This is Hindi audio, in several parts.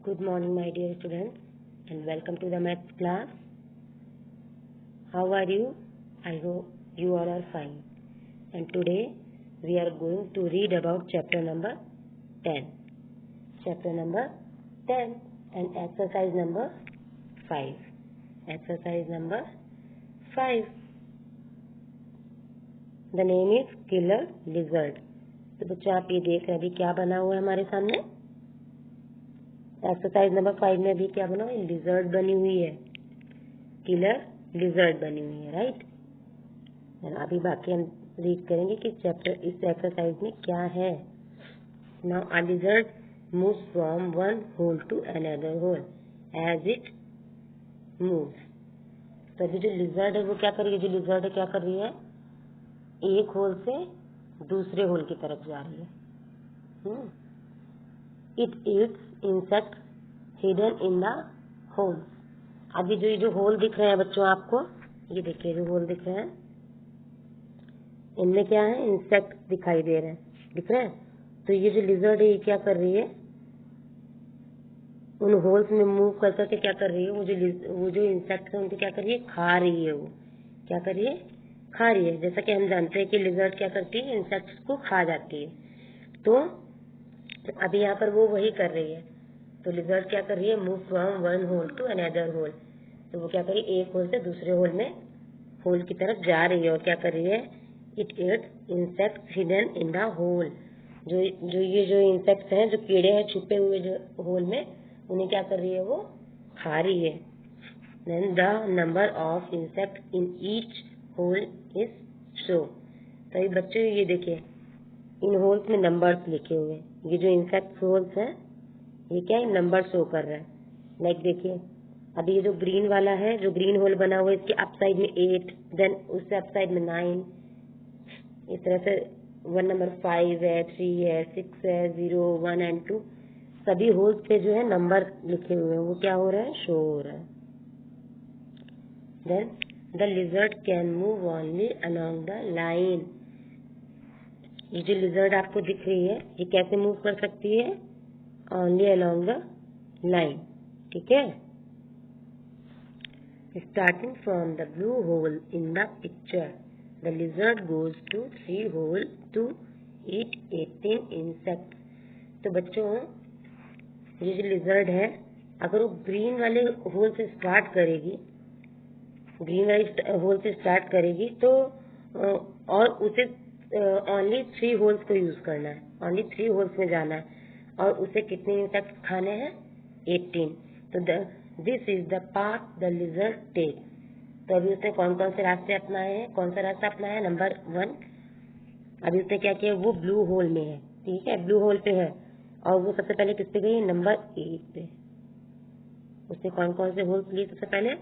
Good morning, my dear students, and welcome to the maths class. How are you? I hope you all are fine. And today we are going to read about chapter number 10. Chapter number 10 and exercise number 5. Exercise number 5. The name is Killer Lizard. तो बच्चों आप ये देख रहे हैं अभी क्या बना हुआ है हमारे सामने. एक्सरसाइज नंबर 5 में अभी क्या बना हुआ है? लिजर्ड बनी हुई है. किलर लिजर्ड बनी हुई है, राइट. अभी बाकी हम रीड करेंगे कि चैप्टर इस एक्सरसाइज में क्या है. Now a lizard moves from one hole to another hole as it moves. तो अभी जो लिजर्ड है वो क्या कर रही है? जो लिजर्ड है क्या कर रही है? एक होल से दूसरे होल की तरफ जा रही है. It eats insect hidden in the hole. अभी जो होल दिख रहे हैं बच्चों आपको, ये देखिए जो होल दिख रहे हैं इनमें क्या है? इंसेक्ट दिखाई दे रहे हैं, दिख रहे हैं. तो ये जो लिजर्ड है ये क्या कर रही है? उन होल्स में मूव कर करके क्या कर रही है? वो जो इंसेक्ट है उनको क्या कर रही है? खा रही है. वो क्या कर रही है? खा रही है. जैसा कि हम जानते हैं कि लिजर्ड क्या करती है? इंसेक्ट्स को खा जाती है. तो अभी यहाँ पर वो वही कर रही है. तो लिजर्ड क्या कर रही है? Move from one hole to another hole. तो वो क्या कर रही है? एक होल से दूसरे होल की तरफ जा रही है. और क्या कर रही है? It eats insects hidden in the hole. जो इंसेक्ट्स हैं, जो कीड़े हैं छुपे हुए जो होल में, उन्हें क्या कर रही है? वो खा रही है. Then the number of insect in each hole is show. तो ये बच्चों ये देखिए इन होल्स में नंबर्स लिखे हुए हैं. ये जो इंसेक्ट होल्स हैं ये क्या है? नंबर शो कर रहा है. लाइक देखिए अभी ये जो ग्रीन वाला है, जो ग्रीन होल बना हुआ है, इसके अप साइड में 8, देन उससे अप साइड में 9, इस तरह से 1 नंबर 5 है, 3 है, 6 है, 0, 1 एंड 2 सभी होल्स पे जो है नंबर लिखे हुए हैं. वो क्या हो रहा है? शो हो रहा है. Then the lizard can move only along the line. ये जो लिजर्ड आपको दिख रही है ये कैसे मूव कर सकती है? Only along the line. ठीक है. Starting from the blue hole in the picture the lizard goes to 3 hole to eat 18 insect. तो बच्चों ये जो लिजर्ड है अगर वो ग्रीन वाले होल से स्टार्ट करेगी तो और उसे ओनली 3 होल्स को यूज करना है. ओनली 3 होल्स में जाना है और उसे कितने इंसेक्ट खाने हैं? 18. तो this is the path the lizard take. तो अभी उसने कौन कौन से रास्ते अपनाए हैं? कौन सा रास्ता अपनाया है? नंबर 1. अभी उसने क्या किया? वो ब्लू होल में है. ठीक है, ब्लू होल पे है और वो सबसे पहले किस पे गई? नंबर 8 पे. उसने कौन कौन से होल्स लिए? सबसे पहले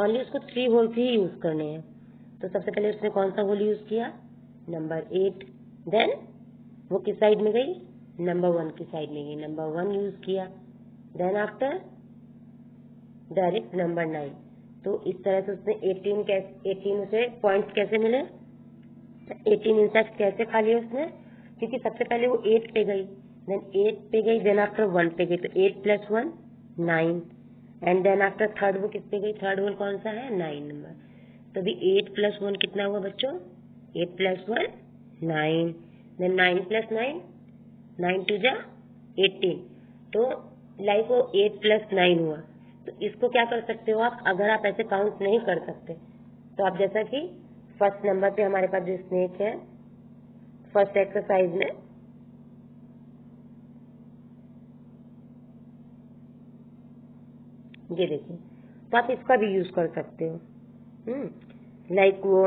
ओनली उसको 3 होल्स ही यूज करने हैं. तो सबसे पहले उसने कौन सा होल यूज किया? नंबर 8. देन वो किस साइड में गई? नंबर 1 की साइड में गई. नंबर 1 यूज किया. Then after direct number 9. तो इस तरह से उसने 18 उसे पॉइंट्स कैसे मिले? 18 इंसेक्ट कैसे खा लिए उसने? क्योंकि सबसे पहले वो 8 पे गई, देन 8 पे गई, देन आफ्टर 1 पे गई. तो 8 + 1 9. एंड देन आफ्टर थर्ड वो किस पे गई? थर्ड होल कौन सा है? 9 नंबर. तो अभी 8 + 1 कितना हुआ बच्चों? 8 + 1 9. देन 9 + 9 9 2 जा 18. तो लाइक वो 8 + 9 हुआ. तो इसको क्या कर सकते हो आप? अगर आप ऐसे काउंट नहीं कर सकते तो आप जैसा कि फर्स्ट नंबर पे हमारे पास जो स्नेक है फर्स्ट एक्सरसाइज में, ये देखिए, तो आप इसका भी यूज कर सकते हो. लाइक वो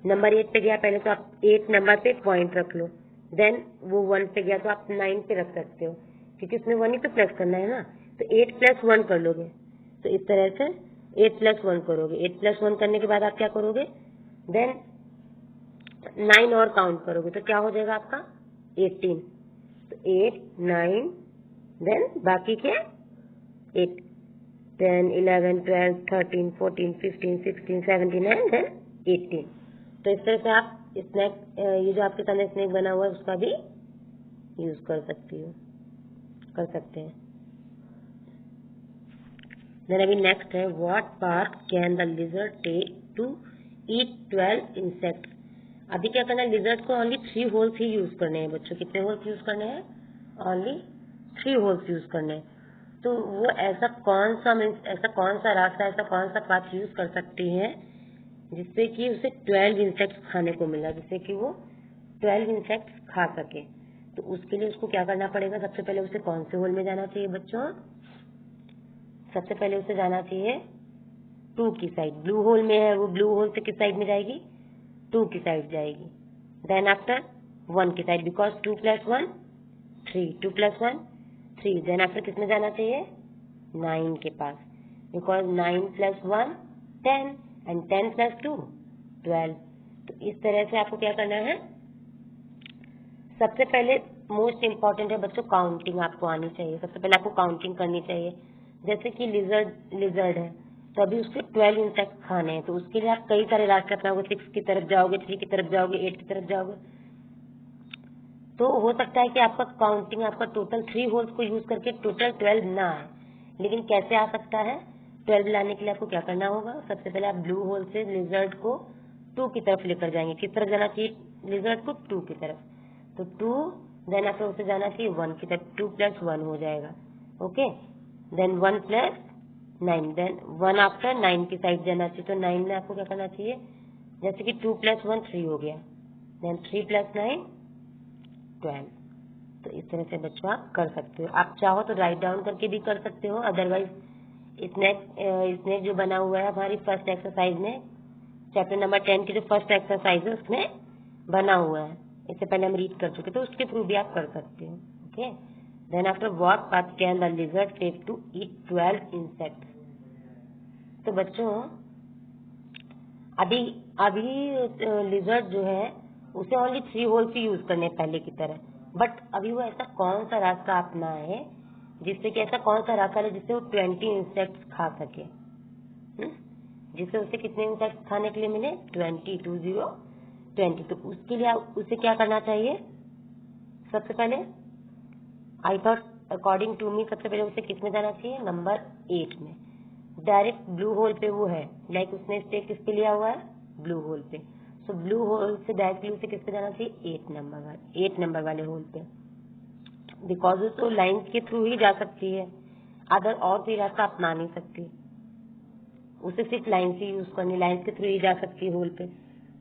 नंबर 8 पे गया, पहले तो आप 8 नंबर पे पॉइंट रख लो. देन वो 1 पे गया तो आप 9 पे रख सकते हो क्योंकि उसमें 1 ही तो प्लस करना है ना. तो 8 + 1 कर लोगे. तो इस तरह से 8 + 1 करोगे. 8 + 1 करने के बाद आप क्या करोगे? देन 9 और काउंट करोगे तो क्या हो जाएगा आपका? 18. तो 8 9 देन बाकी के 8 10 11 12 13 14 15 16 17 एंड देन 18. तो इस तरह से आप स्नैक ये जो आपके सामने स्नैक बना हुआ है उसका भी यूज कर सकते हैं. देन अभी नेक्स्ट है what path can the lizard take to eat 12 insect. अभी क्या करना है, लिजर्ड को ओनली 3 होल्स ही यूज करने हैं बच्चों। कितने होल्स यूज करने हैं? ओनली 3 होल्स यूज करने हैं। तो वो ऐसा कौन सा रास्ता, ऐसा कौन सा पाथ यूज कर सकती है जिससे कि उसे 12 इंसेक्ट खाने को मिला, जिससे कि वो 12 इंसेक्ट खा सके। तो उसके लिए उसको क्या करना पड़ेगा? सबसे पहले उसे कौन से होल में जाना चाहिए बच्चों? सबसे पहले उसे जाना चाहिए 2 की साइड। ब्लू होल में है, वो ब्लू होल से किस साइड में जाएगी? 2 की साइड जाएगी। देन आफ्टर 1 की साइड, बिकॉज 2 + 1 3, 2 + 1 3। देन आफ्टर किस में जाना चाहिए? 9 के पास, बिकॉज 9 + 1 10 एंड 10 + 2 12। तो इस तरह से आपको क्या करना है, सबसे पहले मोस्ट इंपॉर्टेंट है बच्चों काउंटिंग आपको आनी चाहिए। सबसे पहले आपको काउंटिंग करनी चाहिए। जैसे कि लिजर्ड है तो अभी उसके 12 इंसेक्ट खाने हैं, तो उसके लिए आप कई सारे रास्ते अपनाओगे। 6 की तरफ जाओगे, 3 की तरफ जाओगे, 8 की तरफ जाओगे। तो हो सकता है कि आपका काउंटिंग आपका टोटल 3 होल्स को यूज करके टोटल 12 ना आए, लेकिन कैसे आ सकता है? 12 लाने के लिए आपको क्या करना होगा? सबसे पहले आप ब्लू होल से लिजर्ड को 2 की तरफ लेकर जाएंगे। किस तरफ जाना चाहिए लिजर्ड को? 2 की तरफ। तो 2, देन आपको उसे जाना चाहिए 1 की तरफ। 2 + 1 हो जाएगा। ओके, देन 1 + 9, देन 1 आफ्टर 9 की साइड जाना चाहिए। तो 9 में आपको क्या करना चाहिए? जैसे कि 2 + 1 3 हो गया, देन 3 + 9 12। तो इस तरह से बच्चों आप कर सकते हो। आप चाहो तो राइट डाउन करके भी कर सकते हो, अदरवाइज इसने जो बना हुआ है हमारी फर्स्ट एक्सरसाइज में, चैप्टर नंबर 10 की जो फर्स्ट एक्सरसाइज है उसमें बना हुआ है, इससे पहले हम रीड कर चुके, तो उसके थ्रू भी आप कर सकते हो। Okay, then after what path can the lizard take to eat 12 insects. तो बच्चों अभी लिजर्ड जो है उसे ओनली 3 होल्स ही यूज करने पहले की तरह, बट अभी वो ऐसा कौन सा रास्ता अपना है जिससे कि ऐसा कौन सा रास्ता है जिससे वो 20 इंसेक्ट्स खा सके, जिससे उसे कितने इंसेक्ट्स खाने के लिए मिले? 20। तो उसके लिए उसे क्या करना चाहिए? सबसे पहले I thought according to me सबसे पहले उसे किस में जाना चाहिए? नंबर 8 में। डायरेक्ट ब्लू होल पे वो है, लाइक उसने स्टे किस पे लिया हुआ है? ब्लू होल पे। सो ब्लू होल से डायरेक्टली उसे किस पे जाना चाहिए? 8 नंबर वाले होल पे, बिकॉज वो तो लाइन्स के थ्रू ही जा सकती है, अदर और कोई रास्ता अपना नहीं सकती। उसे सिर्फ लाइन से यूज करनी, लाइन के थ्रू ही जा सकती है होल पे।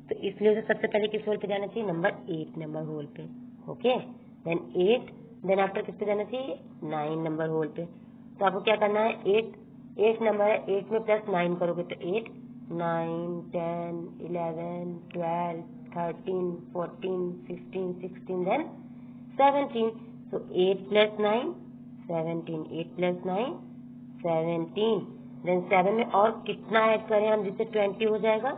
तो इसलिए उसे सबसे पहले किस होल पे जाना चाहिए? नंबर 8 नंबर होल पे। ओके, देन 8, देन आफ्टर किस पे जाना चाहिए? 9 नंबर होल पे। तो आपको क्या करना है? 8 नंबर है, 8 में +9 करोगे तो 8 9 10 11 12 13 14 15 16 देन 17। तो 8 + 9 17, 8 + 9 17, देन 7 में और कितना ऐड करें हम जिससे 20 हो जाएगा?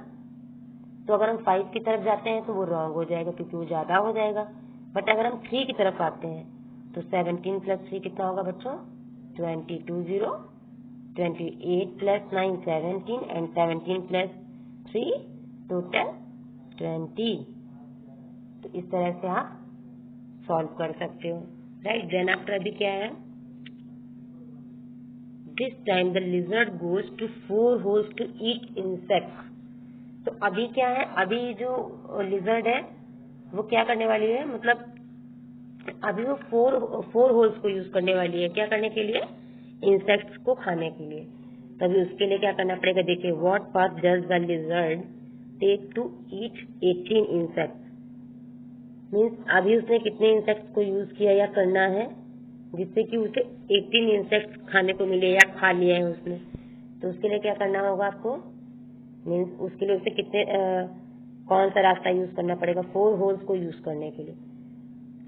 तो अगर हम 5 की तरफ जाते हैं तो वो रॉन्ग हो जाएगा क्योंकि वो ज्यादा हो जाएगा, बट अगर हम 3 की तरफ आते हैं तो 17 + 3 कितना होगा बच्चों? 20, 28 + 9 17 एंड 17 + 3 टोटल 20। तो इस तरह से आप सॉल्व कर सकते हो, राइट। देन आफ्टर अभी क्या है? This time the lizard goes to 4 holes to eat insects। तो अभी क्या है? अभी जो लिजर्ड है वो क्या करने वाली है? मतलब अभी वो 4 होल्स को यूज करने वाली है। क्या करने के लिए? इंसेक्ट्स को खाने के लिए। तभी उसके लिए क्या करना पड़ेगा? देखिए, what path does the lizard take to eat 18 insects. Means अभी उसने कितने इंसेक्ट्स को यूज किया या करना है जिससे कि उसे 18 इंसेक्ट्स खाने को मिले या खा लिया है उसने। तो उसके लिए क्या करना होगा आपको? मीन्स उसके लिए उसे कितने कौन सा रास्ता यूज करना पड़ेगा 4 होल्स को यूज करने के लिए?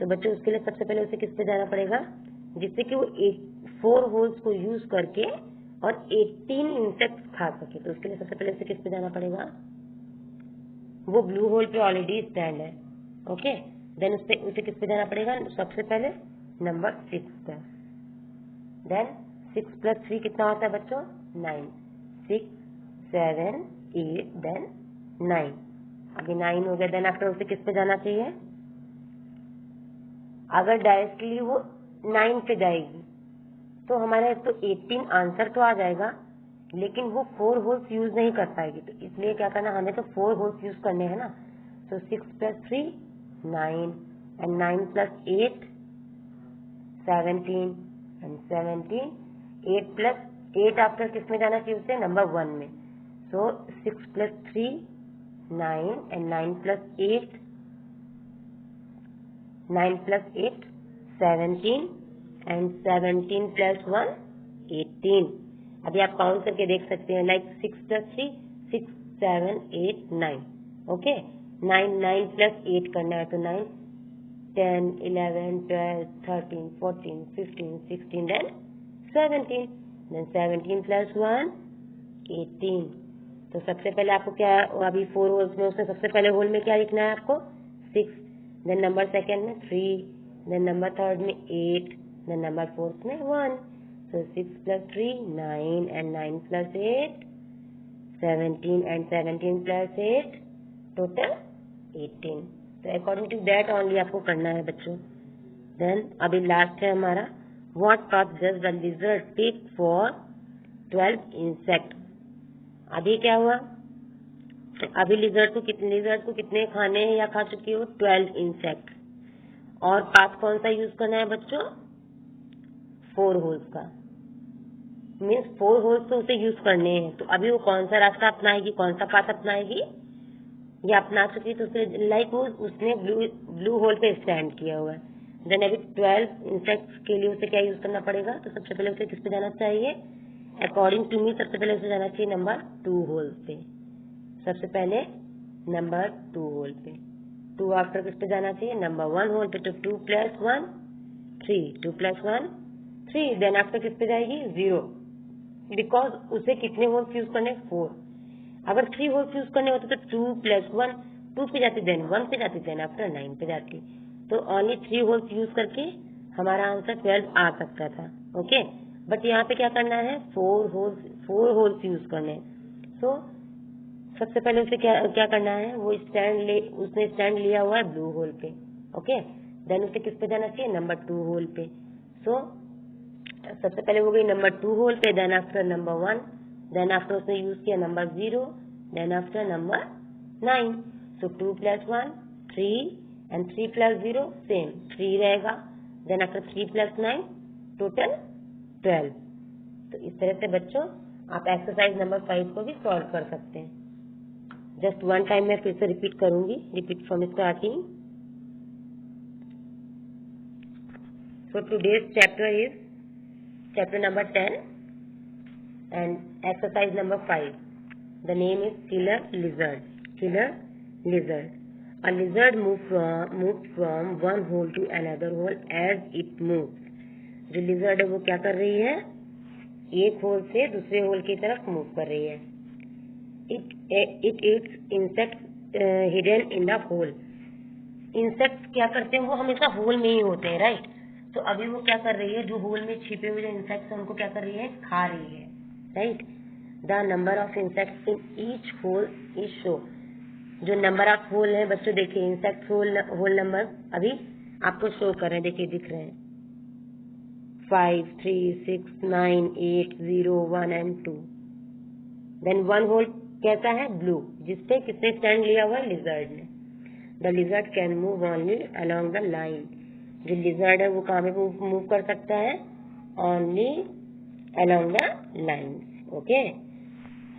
तो बच्चों उसके लिए सबसे पहले उसे किस पे जाना पड़ेगा जिससे कि वो 4 होल्स को यूज करके और 18 इंसेक्ट्स खा सके? तो उसके लिए सबसे पहले उसे किस पे जाना पड़ेगा? वो ब्लू होल पे ऑलरेडी स्टैंड है। ओके, देन उसे किस पे जाना पड़ेगा? सबसे पहले नंबर 6 पे। देन 6 + 3 कितना होता है बच्चों? 9। 6 7 8 देन 9। अभी 9 हो गया। देन आफ्टर उसे किस पे जाना चाहिए? अगर डायरेक्टली वो 9 पे जाएगी तो हमारा तो 18 आंसर तो आ जाएगा, लेकिन वो 4 होल्स यूज नहीं कर पाएगी, तो इसलिए क्या करना, हमें तो 4 होल्स यूज करने हैं ना। तो 6 + 3 9 एंड 9 + 8 17 एंड 17 8 + 8 आफ्टर किस में जाना चाहिए उसे, नंबर 1 में। सो 6 + 3 9 एंड 9 + 8 9 + 8 17 एंड 17 + 1 18। अभी आप काउंट करके देख सकते हैं, लाइक 6 + 3 6 7 8 9। ओके, 9 9 + 8 करना है, तो 9 10 11 12 13 14 15 16 देन 17 देन 17 + 1 18। तो सबसे पहले आपको क्या, अभी 4 होल्स में उसमें सबसे पहले होल में क्या लिखना है आपको, 6, देन नंबर सेकेंड में 3, देन नंबर थर्ड में 8, देन नंबर फोर्थ में 1। So 6 + 3 9 and 9 + 8 17 and 17 + 8 total 18। तो अकॉर्डिंग टू दैट ओनली आपको करना है बच्चों। देन अभी लास्ट है हमारा, what path does the lizard take for 12 insect. अभी क्या हुआ, तो अभी लिजर्ड को कितने खाने हैं या खा चुकी हो, 12 इंसेक्ट। और पाथ कौन सा यूज करना है बच्चों, 4 होल्स का, मीन्स 4 होल्स तो उसे यूज करने हैं। तो अभी वो कौन सा रास्ता अपनाएगी, कौन सा पाथ अपनाएगी, ये अपना चुकी, तो उसे लाइक वो उसने ब्लू होल पे स्टैंड किया हुआ है। देन अभी 12 इंसेक्ट्स के लिए उसे क्या यूज करना पड़ेगा, तो सबसे पहले उसे किस पे जाना चाहिए, अकॉर्डिंग टू मी सबसे पहले उसे जाना चाहिए नंबर 2 होल पे। सबसे पहले नंबर 2 होल पे, 2 आफ्टर किस पे जाना चाहिए, नंबर 1 होल पे। तो 2 + 1 3 2 + 1 3, देन आफ्टर किस पे जाएगी, 0, बिकॉज उसे कितने होल्स यूज करने, 4। अगर 3 होल्स यूज करने होते तो 2 + 1 2 पे जाती, देन 1 पे जाती, देन आफ्टर 9 पे जाती। तो ओनली 3 होल्स यूज करके हमारा आंसर 12 आ सकता था। ओके, बट यहाँ पे क्या करना है, 4 होल्स यूज करने। सो सबसे पहले उसे क्या करना है, वो उसने स्टैंड लिया हुआ है ब्लू होल पे। ओके, देन उसे किस पे जाना चाहिए, नंबर 2 होल पे। सो सबसे पहले हो गई नंबर 2 होल पे, then after number 1, then after उसने यूज किया number 0, then after number 9। So 2 + 1 3 and 3 + 0 same 3 रहेगा, देन आफ्टर 3 + 9 टोटल 12। तो इस तरह से बच्चों आप एक्सरसाइज नंबर 5 को भी सॉल्व कर सकते हैं। जस्ट वन टाइम मैं फिर से रिपीट करूंगी, repeat from starting. So today's chapter is chapter number 10 and exercise number 5. The name is killer lizard. Killer lizard. A lizard moves from one hole to another hole as it moves. जो lizard है वो क्या कर रही है, एक होल से दूसरे होल की तरफ मूव कर रही है। It eats insects hidden in the hole. Insects क्या करते हैं, वो हमेशा होल में ही होते हैं, राइट। तो अभी वो क्या कर रही है, जो होल में छिपे हुए जो इंसेक्ट्स हैं उनको क्या कर रही है, खा रही है, right. The number of insects in each hole is show. जो नंबर ऑफ होल है बच्चों, देखिए इंसेक्ट होल नंबर अभी आपको शो कर रहे हैं, देखिए दिख रहे हैं 5 3 6 9 8 0 1 एंड 2। देन 1 होल कैसा है, ब्लू, जिसपे किसने स्टैंड लिया हुआ है, लिजर्ड ने। The lizard can move only along the line. जो लिजर्ड है वो कहाँ पे मूव कर सकता है, only along the line. Okay,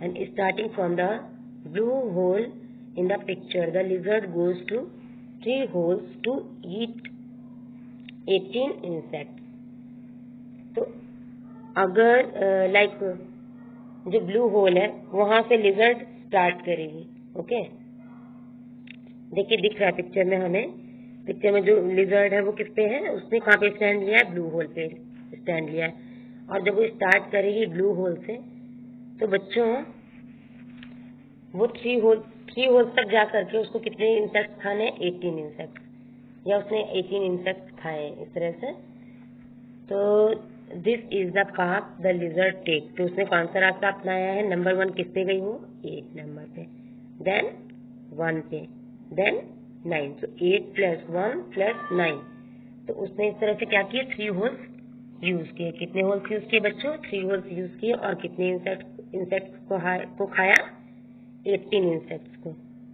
and starting from the blue hole in the picture, the lizard goes to 3 holes to eat 18 insect. तो अगर लाइक जो ब्लू होल है वहां से लिजर्ड स्टार्ट करेगी। ओके, देखिए दिख रहा है पिक्चर में, हमें पिक्चर में जो लिजर्ड है वो किस पे है, उसने कहाँ पे स्टैंड लिया है, ब्लू होल पे स्टैंड लिया है। और जब वो स्टार्ट करेगी ब्लू होल से, तो बच्चों वो 3 होल तक जा करके उसको कितने इंसेक्ट खाने, 18 इंसेक्ट, या उसने 18 इंसेक्ट खाए इस तरह से। तो this is the path the lizard take. तो उसने कौन सा रास्ता अपनाया है, नंबर 1 किस पे गई, वो 8 नंबर पे, देन 1 पे, देन 9। तो 8 + 1 + 9। तो उसने इस तरह से क्या किया, 3 होल्स यूज किए। कितने होल्स यूज किए बच्चों, 3 होल्स यूज किए, और कितने इंसेक्ट इंसेक्ट्स को खाया? 18 इंसेक्ट्स को।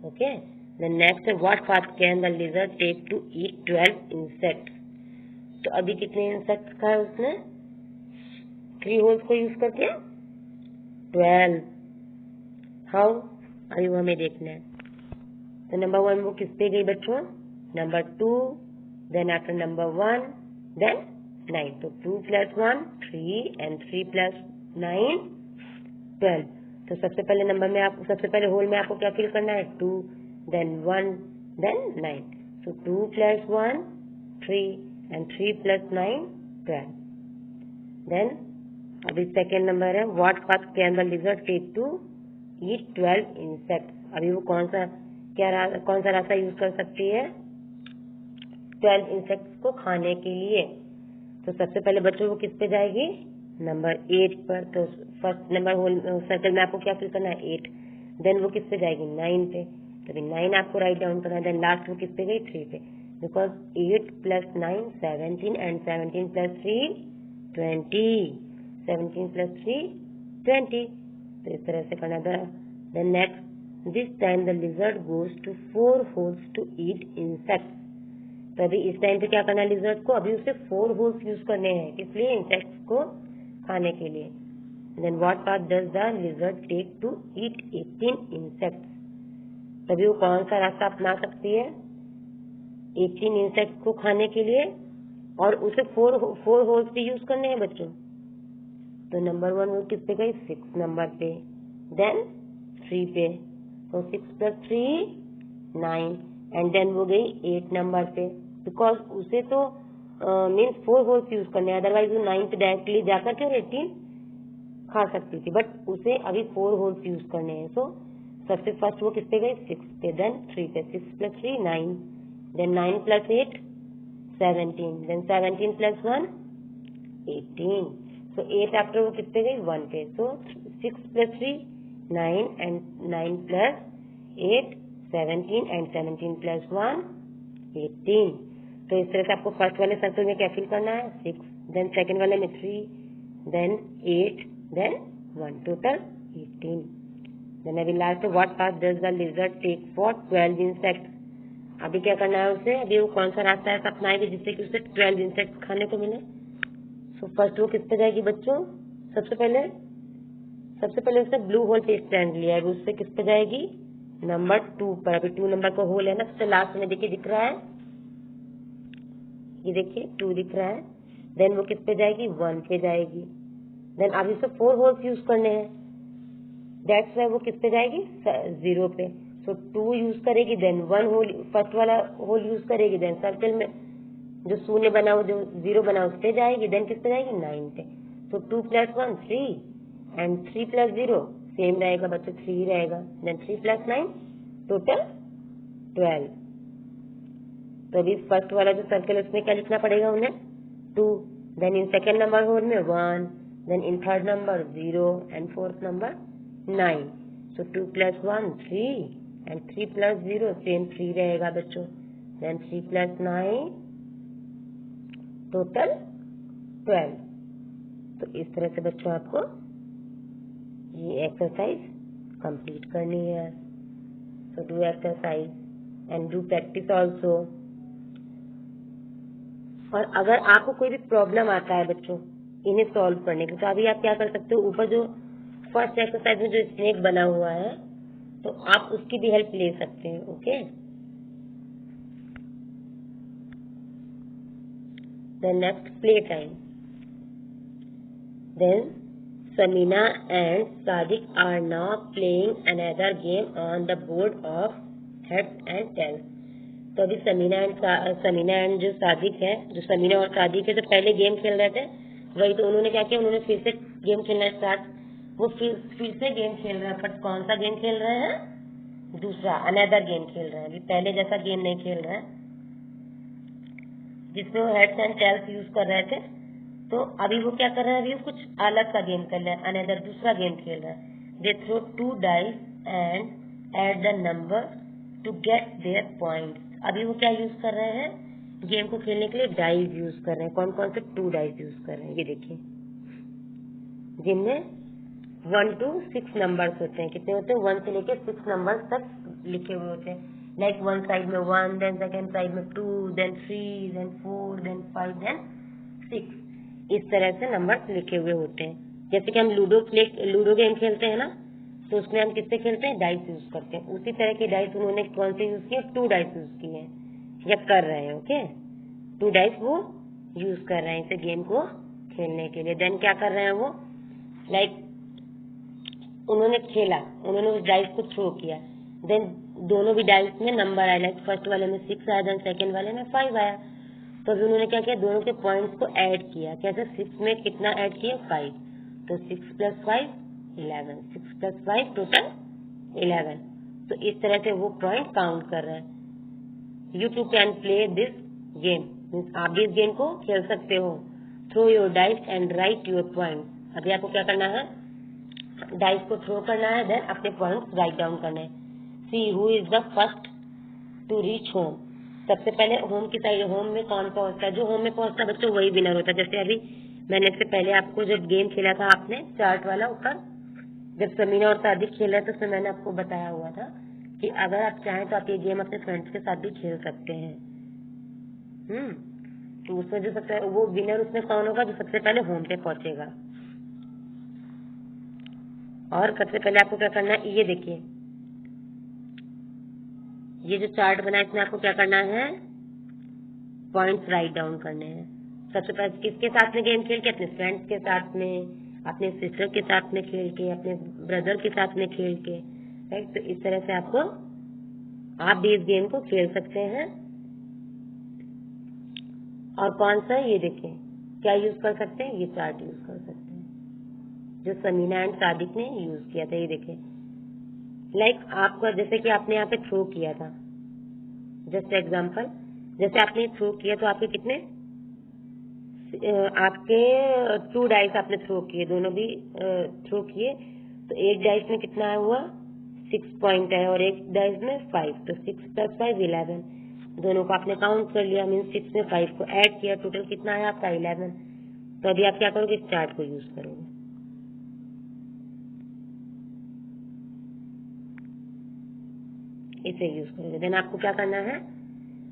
ओके, देन नेक्स्ट है what path can the lizard take to eat 12 insects. तो अभी कितने इंसेक्ट्स खाए उसने? 3 होल्स को यूज करके 12। हाउ? अभी वो हमें देखना है। तो नंबर 1 वो किस पे गई बच्चों? Number 2, then after number 1, then 9। तो 2 + 1 3 and 3 + 9 12। तो सबसे पहले होल में आपको क्या फिल करना है? 2, देन 1, देन 9। तो 2 + 1 3 and 3 + 9 12। देन अभी सेकेंड नंबर है what path can the lizard take to eat 12 insects. अभी वो कौन सा रास्ता यूज कर सकती है 12 इंसेक्ट्स को खाने के लिए? तो सबसे पहले बच्चों वो किस पे जाएगी? नंबर 8 पर। तो फर्स्ट नंबर होल सर्कल में आपको क्या फिल करना है? 8। देन वो किस पे जाएगी? 9 पे। तो अभी 9 आपको राइट डाउन करना है। देन लास्ट वो किस पे गई? 3 पे, बिकॉज 8 + 9 17 and 17 + 3 20। 17 + 3 20। तो इस तरह से करना था। Then next this time the lizard goes to 4 holes to eat insects. तो अभी इस टाइम पे क्या करना है लिजर्ड को? अभी उसे 4 होल्स यूज करने हैं, किस लिए? इंसेक्ट्स को खाने के लिए। Then what path does the lizard take to eat 18 insects. तभी वो कौन सा रास्ता अपना सकती है 18 इंसेक्ट्स को खाने के लिए? और उसे 4 होल्स भी यूज करने हैं बच्चों। तो नंबर 1 वो किस पे गई? 6 नंबर पे, देन 3 पे। तो 6 + 3 9 एंड देन वो गई 8 नंबर पे, बिकॉज उसे तो मीन्स 4 होल्स यूज करने, अदरवाइज वो 9 पे डायरेक्टली जाकर के 18 खा सकती थी, बट उसे अभी 4 होल्स यूज करने हैं। सो सबसे फर्स्ट वो किस पे गई? 6 पे, देन 3 पे। 6 + 3 9, देन 9 + 8 17, देन 17 + 1 18। सो 8 आफ्टर वो किस पे गई? 1 पे। सो 6 + 3 9 and 9 + 8 17 and 17 + 1 18। तो इस तरह से आपको फर्स्ट वाले सर्कल में क्या फिल करना है? 6, देन सेकंड वाले में 3, देन 8, देन 1, टोटल 18। देन अभी last what path does the lizard take for 12 insects. अभी क्या करना है उसे? अभी वो कौन सा रास्ता ऐसा अपनाएगी जिससे कि उसे 12 इंसेक्ट्स खाने को मिले? सो फर्स्ट वो किस पे जाएगी बच्चों? सबसे पहले उसने ब्लू होल पे स्टैंड लिया है, उससे किस पे जाएगी? नंबर 2 पर। अभी 2 नंबर का होल है ना, सबसे लास्ट में देखिए दिख रहा है, ये देखिए 2 दिख रहा है। देन वो किस पे जाएगी? 1 पे जाएगी। देन अभी उसे 4 होल्स यूज करने हैं, दैट्स वाई वो किस पे जाएगी? 0 पे। सो 2 यूज करेगी, देन 1 होल, फर्स्ट वाला होल यूज करेगी, देन सर्कल में जो शून्य बना हो, जो 0 बना उस पे जाएगी, देन किस पे जाएगी? 9 पे। तो 2 + 1 3 एंड 3 + 0 सेम रहेगा बच्चों, 3 रहेगा। Then 3 + 9 total 12। तो अभी फर्स्ट वाला जो सर्कल है उसमें क्या लिखना पड़ेगा उन्हें? 2। Then in second number whole में 1, then in third number 0 and fourth number 9। So 2 + 1 3 and 3 + 0 same 3 रहेगा बच्चों। Then 3 + 9 total 12। तो इस तरह से बच्चों आपको ये एक्सरसाइज कंप्लीट करनी है। So do exercise and do practice also. और अगर आपको कोई भी प्रॉब्लम आता है बच्चों इन्हें सॉल्व करने के, तो अभी आप क्या कर सकते हो, ऊपर जो फर्स्ट एक्सरसाइज में जो स्नेक बना हुआ है तो आप उसकी भी हेल्प ले सकते हैं। Okay, then next play time. Then Samina and Sadiq are now playing another game on the board of heads and tails। तो अभी समीना एंड जो सादिक है, जो समीना और सादिक है जो पहले गेम खेल रहे थे वही, तो उन्होंने क्या किया, उन्होंने फिर से गेम खेलना स्टार्ट, वो फिर से गेम खेल रहे हैं, बट कौन सा गेम खेल रहे हैं? दूसरा अनदर गेम खेल रहे हैं। अभी पहले जैसा गेम नहीं खेल रहे हैं जिसमें वो हेड्स एंड टेल्स यूज कर रहे थे। तो अभी वो क्या कर रहे हैं? अभी वो कुछ अलग का गेम कर रहे हैं, अनदर दूसरा गेम खेल रहे हैं। They throw 2 dice and add the number to get their points. अभी वो क्या यूज कर रहे हैं? गेम को खेलने के लिए डाइस यूज कर रहे हैं। कौन कौन से? 2 डाइस यूज कर रहे हैं, ये देखिए, जिनमें 1 to 6 नंबर्स होते हैं। कितने होते हैं? 1 से लेके 6 नंबर्स तक लिखे हुए होते हैं। लाइक वन साइड में 1, देन सेकेंड साइड में 2, देन 3, देन 4, देन 5, देन 6। इस तरह से नंबर्स लिखे हुए होते हैं। जैसे कि हम लूडो गेम खेलते हैं ना, तो उसमें हम किससे खेलते हैं? डाइस यूज करते हैं। उसी तरह के डाइस उन्होंने कौन से यूज किए? 2 डाइस यूज किए हैं या कर रहे हैं। ओके, 2 डाइस वो यूज कर रहे हैं इसे गेम को खेलने के लिए। देन क्या कर रहे हैं वो? लाइक उन्होंने खेला, उन्होंने उस डाइस को थ्रो किया, देन दोनों भी डाइस में नंबर आया। लाइक फर्स्ट वाले में 6 आया, देन सेकेंड वाले में 5 आया। तो अभी उन्होंने क्या किया? दोनों के पॉइंट्स को ऐड किया। कैसे? 6 में कितना ऐड किया? 5। तो 6 + 5 11, 6 + 5 टोटल 11। तो इस तरह से वो पॉइंट काउंट कर रहे हैं। You too can play this game, आप भी इस गेम को खेल सकते हो। Throw your dice and write your point. अभी आपको क्या करना है? डाइस को थ्रो करना है, देन अपने पॉइंट्स राइट डाउन करने हैं। See who is the first to reach home. सबसे पहले होम की साइड, होम में कौन पहुंचता है? जो होम में पहुंचता है बच्चों वही विनर होता है। जैसे अभी मैंने इससे पहले आपको जब गेम खेला था आपने चार्ट वाला ऊपर, जब समीना और सादिक खेल रहे थे, उसमें मैंने आपको बताया हुआ था कि अगर आप चाहें तो आप ये गेम अपने फ्रेंड्स के साथ भी खेल सकते हैं। तो उसमें जो सबसे वो विनर उसमें कौन होगा? जो सबसे पहले होम पे पहुंचेगा। और सबसे पहले आपको क्या करना है? ये देखिए, ये जो चार्ट बना है इसमें आपको क्या करना है? पॉइंट्स राइट डाउन करने हैं। सबसे पहले किसके साथ में गेम खेल के? अपने फ्रेंड्स के साथ में, अपने सिस्टर के साथ में खेल के, अपने ब्रदर के साथ में खेल के, राइट। तो इस तरह से आप भी इस गेम को खेल सकते हैं। और कौन सा? ये देखिए, क्या यूज कर सकते हैं? ये चार्ट यूज कर सकते हैं जो समीना एंड सादिक ने यूज किया था। ये देखिए, लाइक आपका जैसे कि आपने यहाँ पे थ्रो किया था, जस्ट एग्जाम्पल, जैसे आपने थ्रो किया तो आपके कितने? आपके 2 डाइस आपने थ्रो किए, दोनों भी थ्रो किए। तो एक डाइस में कितना हुआ? 6 पॉइंट है और एक डाइस में 5। तो 6 + 5 11। दोनों को आपने काउंट कर लिया, मीन 6 में 5 को ऐड किया, टोटल कितना आया आपका? 11। तो अभी आप क्या करोगे? इस चार्ट को यूज करोगे। इसे यूज करोगे। देन आपको क्या करना है?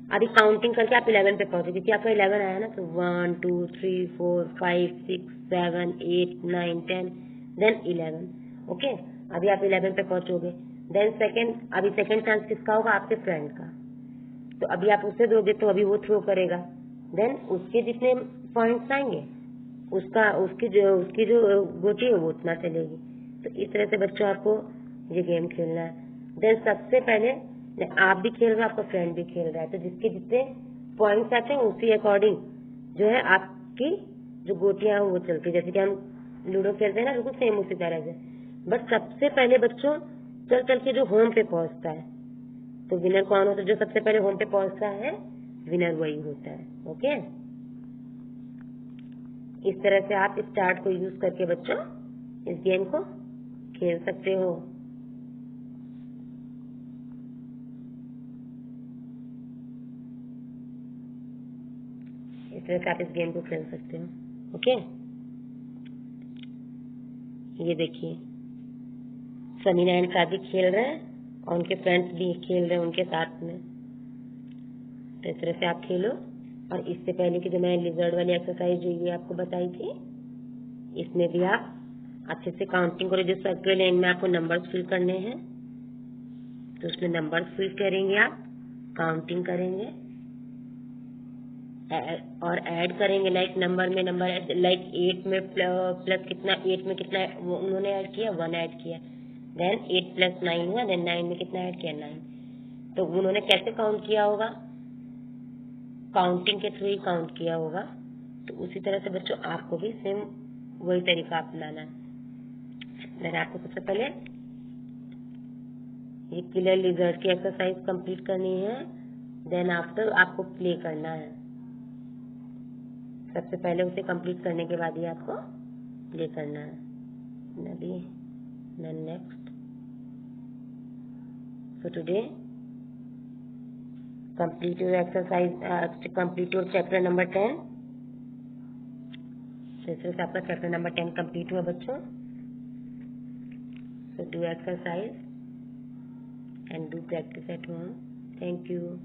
अभी काउंटिंग करके आप 11 पे पहुंचे, क्योंकि आपका 11 आया ना। तो 1 2 3 4 5 6 7 8 9 10, देन 11। ओके, अभी आप 11 पे पहुंचोगे। देन अभी सेकेंड चांस किसका होगा? आपके फ्रेंड का। तो अभी आप उसे दोगे तो अभी वो थ्रो करेगा, देन उसके जितने पॉइंट्स आएंगे उसकी जो गोटी है वो उतना चलेगी। तो इस तरह से बच्चों आपको ये गेम खेलना है। देन सबसे पहले आप भी खेल रहे हो, आपका फ्रेंड भी खेल रहा है, तो जिसके जितने पॉइंट्स आते हैं उसी अकॉर्डिंग जो है आपकी जो गोटियां वो चलती है। जैसे कि हम लूडो खेलते हैं ना, बिल्कुल सेम उसी तरह से। बस सबसे पहले बच्चों चल चल के जो होम पे पहुंचता है, तो विनर कौन होता है? जो सबसे पहले होम पे पहुंचता है विनर वही होता है। ओके, इस तरह से आप इस चार्ट को यूज करके बच्चों इस गेम को खेल सकते हो। इस तरह से आप इस गेम को खेल सकते हो। ओके, ये देखिए, समीना एंड सादिक खेल रहे हैं और उनके फ्रेंड्स भी खेल रहे हैं उनके साथ में। तो इस तरह से आप खेलो। और इससे पहले की जो मैंने लिजर्ड वाली एक्सरसाइज जो ये आपको बताई थी, इसमें भी आप अच्छे से काउंटिंग करो। जो सर्कुलर लाइन में आपको नंबर्स फिल करने हैं, तो उसमें नंबर्स फिल करेंगे, आप काउंटिंग करेंगे और ऐड करेंगे। लाइक नंबर में नंबर, लाइक 8 में प्लस कितना, 8 में कितना उन्होंने ऐड किया? 1 ऐड किया। देन 8 + 9 हुआ, देन 9 में कितना ऐड किया? 9। तो उन्होंने कैसे काउंट किया होगा? काउंटिंग के थ्रू ही काउंट किया होगा। तो उसी तरह से बच्चों आपको भी सेम वही तरीका अपनाना है। देन आपको सबसे पहले ये किलर लिजर्ड की एक्सरसाइज कंप्लीट करनी है। देन आफ्टर आपको प्ले करना है। सबसे पहले उसे कंप्लीट करने के बाद ही आपको प्ले करना है। Then next, so today complete your exercise, complete your chapter number 10। तो इस तरह से आपका चैप्टर नंबर 10 कंप्लीट हुआ बच्चों। So do exercise and do practice at home. Thank you.